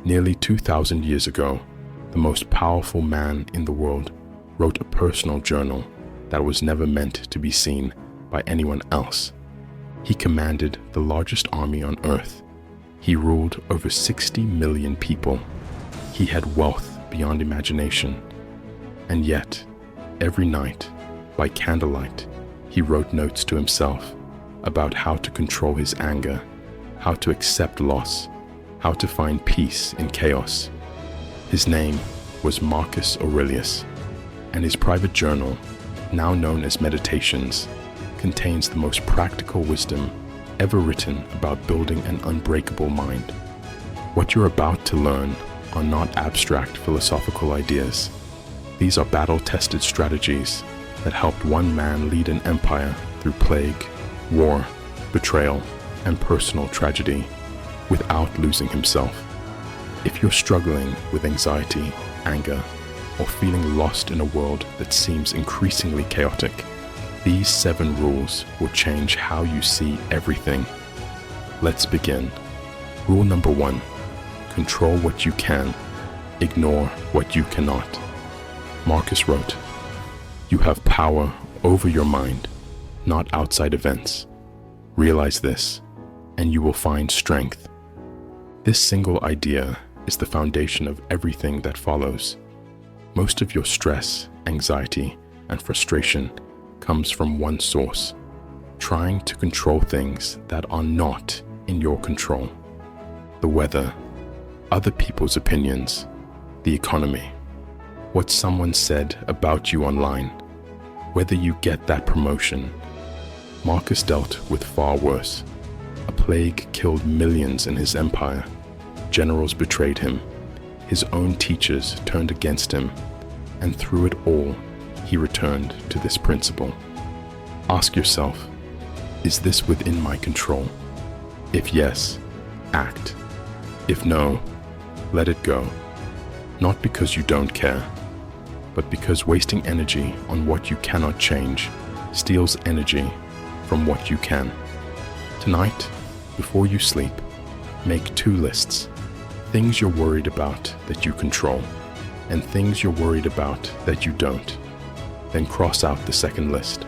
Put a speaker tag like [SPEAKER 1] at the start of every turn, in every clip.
[SPEAKER 1] Nearly 2,000 years ago, the most powerful man in the world wrote a personal journal that was never meant to be seen by anyone else. He commanded the largest army on earth. He ruled over 60 million people. He had wealth beyond imagination. And yet, every night, by candlelight, he wrote notes to himself about how to control his anger, how to accept loss, how to find peace in chaos. His name was Marcus Aurelius, and his private journal, now known as Meditations, contains the most practical wisdom ever written about building an unbreakable mind. What you're about to learn are not abstract philosophical ideas. These are battle-tested strategies that helped one man lead an empire through plague, war, betrayal, and personal tragedy without losing himself. If you're struggling with anxiety, anger, or feeling lost in a world that seems increasingly chaotic, these 7 rules will change how you see everything. Let's begin. Rule number 1, control what you can, ignore what you cannot. Marcus wrote, "You have power over your mind, not outside events. Realize this, and you will find strength." This single idea is the foundation of everything that follows. Most of your stress, anxiety, and frustration comes from one source: trying to control things that are not in your control. The weather, other people's opinions, the economy, what someone said about you online, whether you get that promotion. Marcus dealt with far worse. A plague killed millions in his empire. Generals betrayed him. His own teachers turned against him. And through it all, he returned to this principle. Ask yourself, is this within my control? If yes, act. If no, let it go. Not because you don't care, but because wasting energy on what you cannot change steals energy from what you can. Tonight, before you sleep, make 2 lists: things you're worried about that you control, and things you're worried about that you don't. Then cross out the second list.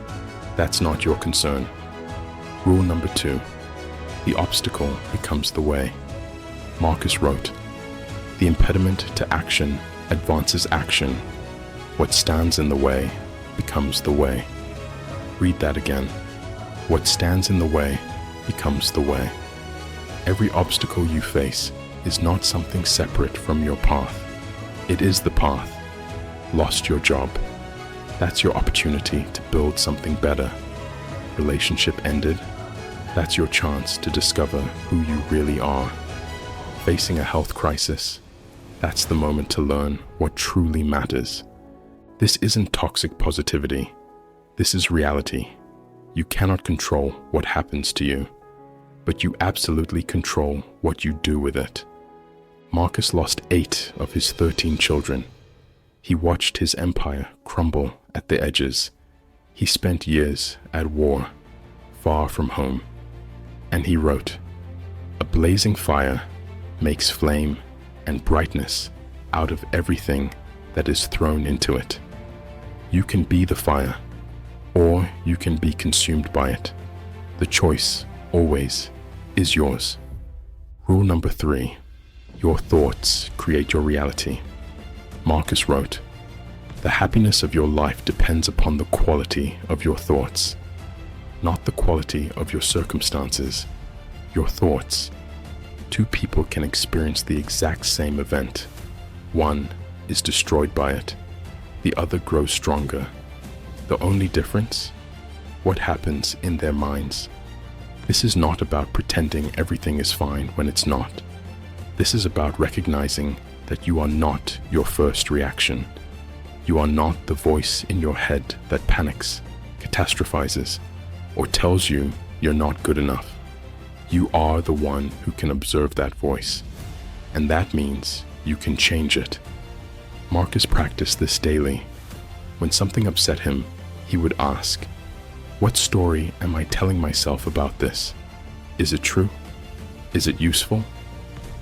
[SPEAKER 1] That's not your concern. Rule number 2, the obstacle becomes the way. Marcus wrote, "The impediment to action advances action. What stands in the way becomes the way." Read that again. What stands in the way becomes the way. Every obstacle you face is not something separate from your path. It is the path. Lost your job. That's your opportunity to build something better. Relationship ended. That's your chance to discover who you really are. Facing a health crisis. That's the moment to learn what truly matters. This isn't toxic positivity. This is reality. You cannot control what happens to you, but you absolutely control what you do with it. Marcus lost 8 of his 13 children. He watched his empire crumble at the edges. He spent years at war, far from home. And he wrote, "A blazing fire makes flame and brightness out of everything that is thrown into it." You can be the fire, or you can be consumed by it. The choice, always, is yours. Rule number 3, your thoughts create your reality. Marcus wrote, "The happiness of your life depends upon the quality of your thoughts, not the quality of your circumstances, your thoughts." 2 people can experience the exact same event. One is destroyed by it. The other grows stronger. The only difference? What happens in their minds. This is not about pretending everything is fine when it's not. This is about recognizing that you are not your first reaction. You are not the voice in your head that panics, catastrophizes, or tells you you're not good enough. You are the one who can observe that voice, and that means you can change it. Marcus practiced this daily. When something upset him, he would ask, "What story am I telling myself about this? Is it true? Is it useful?"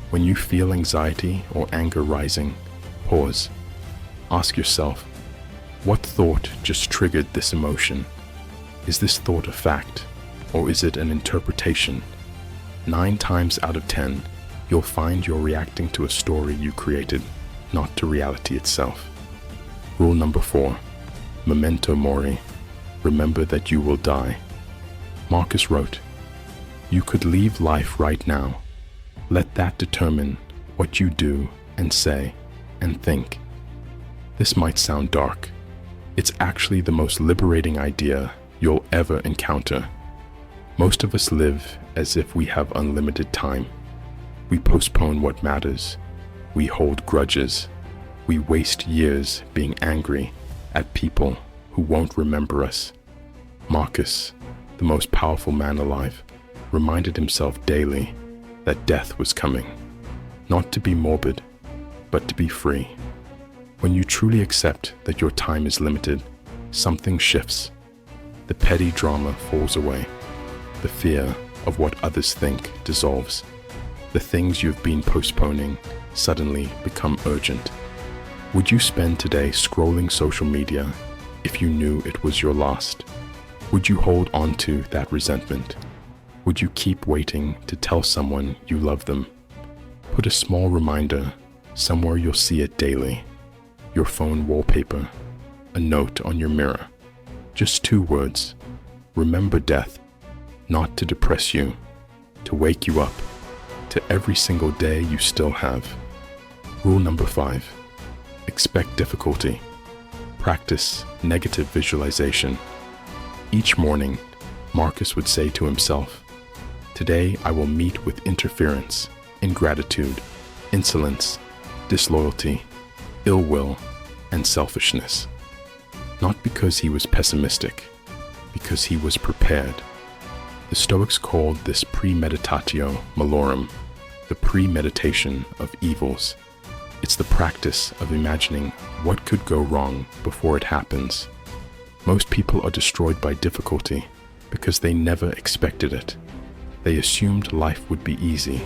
[SPEAKER 1] When you feel anxiety or anger rising, pause. Ask yourself, what thought just triggered this emotion? Is this thought a fact, or is it an interpretation? 9 times out of 10, you'll find you're reacting to a story you created, not to reality itself. Rule number 4, Memento Mori. Remember that you will die. Marcus wrote, "You could leave life right now. Let that determine what you do and say and think." This might sound dark. It's actually the most liberating idea you'll ever encounter. Most of us live as if we have unlimited time. We postpone what matters. We hold grudges. We waste years being angry at people who won't remember us. Marcus, the most powerful man alive, reminded himself daily that death was coming, not to be morbid, but to be free. When you truly accept that your time is limited, something shifts. The petty drama falls away. The fear of what others think dissolves. The things you've been postponing suddenly become urgent. Would you spend today scrolling social media if you knew it was your last? Would you hold on to that resentment? Would you keep waiting to tell someone you love them? Put a small reminder somewhere you'll see it daily. Your phone wallpaper, a note on your mirror. Just 2 words. Remember death, not to depress you, to wake you up, to every single day you still have. Rule number 5. Expect difficulty. Practice negative visualization. Each morning, Marcus would say to himself, "Today I will meet with interference, ingratitude, insolence, disloyalty, ill will, and selfishness." Not because he was pessimistic, because he was prepared. The Stoics called this premeditatio malorum, the premeditation of evils. It's the practice of imagining what could go wrong before it happens. Most people are destroyed by difficulty because they never expected it. They assumed life would be easy,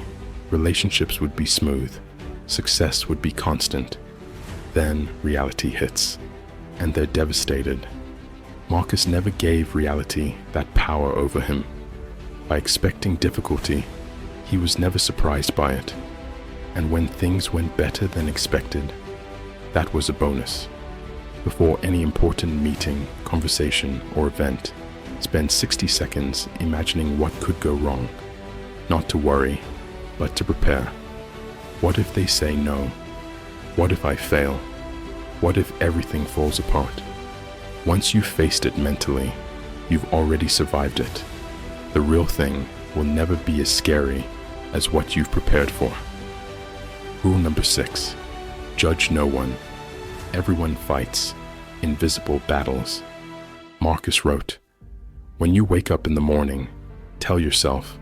[SPEAKER 1] relationships would be smooth, success would be constant. Then reality hits, and they're devastated. Marcus never gave reality that power over him. By expecting difficulty, he was never surprised by it. And when things went better than expected, that was a bonus. Before any important meeting, conversation, or event, spend 60 seconds imagining what could go wrong. Not to worry, but to prepare. What if they say no? What if I fail? What if everything falls apart? Once you've faced it mentally, you've already survived it. The real thing will never be as scary as what you've prepared for. Rule number 6. Judge no one. Everyone fights invisible battles. Marcus wrote, "When you wake up in the morning, tell yourself,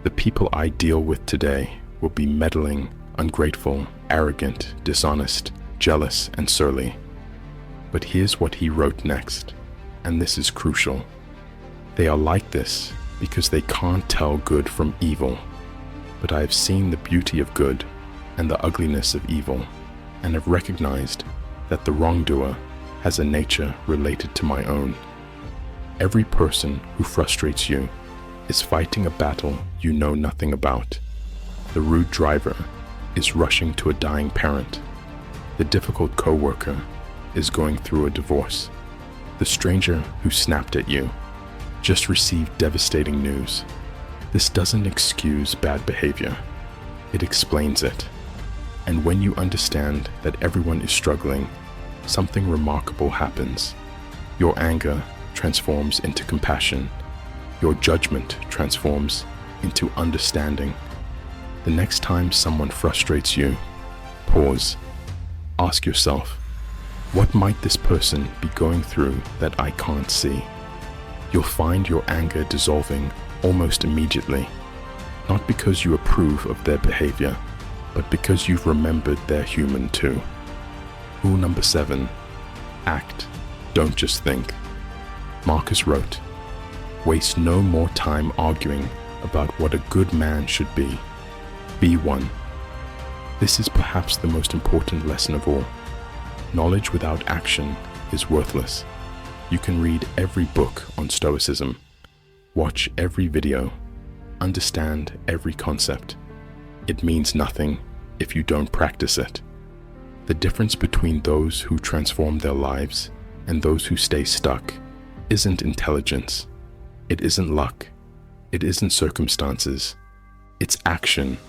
[SPEAKER 1] the people I deal with today will be meddling, ungrateful, arrogant, dishonest, jealous, and surly." But here's what he wrote next, and this is crucial. "They are like this because they can't tell good from evil. But I have seen the beauty of good and the ugliness of evil, and have recognized that the wrongdoer has a nature related to my own. Every person who frustrates you is fighting a battle you know nothing about. The rude driver is rushing to a dying parent. The difficult coworker is going through a divorce. The stranger who snapped at you just received devastating news. This doesn't excuse bad behavior. It explains it. And when you understand that everyone is struggling, something remarkable happens. Your anger transforms into compassion. Your judgment transforms into understanding. The next time someone frustrates you, pause. Ask yourself, what might this person be going through that I can't see? You'll find your anger dissolving almost immediately, not because you approve of their behavior, but because you've remembered they're human too. Rule number 7, act, don't just think. Marcus wrote, "Waste no more time arguing about what a good man should be. Be one. This is perhaps the most important lesson of all. Knowledge without action is worthless. You can read every book on stoicism, watch every video, understand every concept. It means nothing if you don't practice it. The difference between those who transform their lives and those who stay stuck isn't intelligence. It isn't luck. It isn't circumstances. It's action.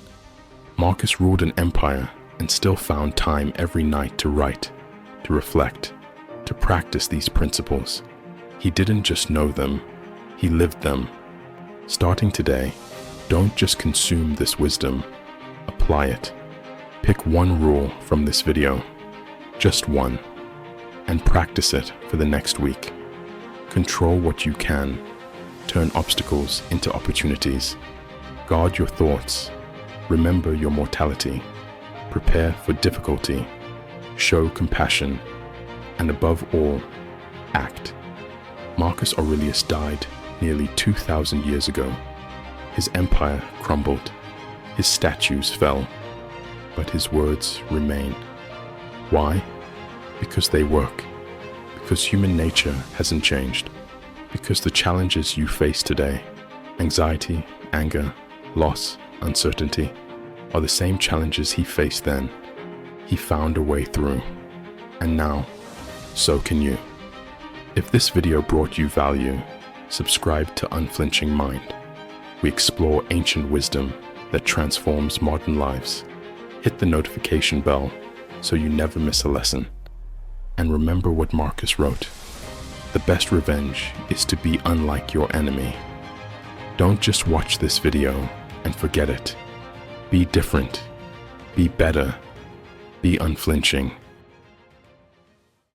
[SPEAKER 1] Marcus ruled an empire and still found time every night to write, to reflect, to practice these principles. He didn't just know them, he lived them. Starting today, don't just consume this wisdom, apply it. Pick one rule from this video, just one, and practice it for the next week. Control what you can, turn obstacles into opportunities. Guard your thoughts, remember your mortality, prepare for difficulty, show compassion, and above all, act. Marcus Aurelius died nearly 2,000 years ago. His empire crumbled, his statues fell, but his words remain. Why? Because they work. Because human nature hasn't changed. Because the challenges you face today, anxiety, anger, loss, uncertainty, are the same challenges he faced then. He found a way through. And now, so can you. If this video brought you value, subscribe to Unflinching Mind. We explore ancient wisdom that transforms modern lives. Hit the notification bell so you never miss a lesson. And remember what Marcus wrote. The best revenge is to be unlike your enemy. Don't just watch this video and forget it. Be different. Be better. Be unflinching.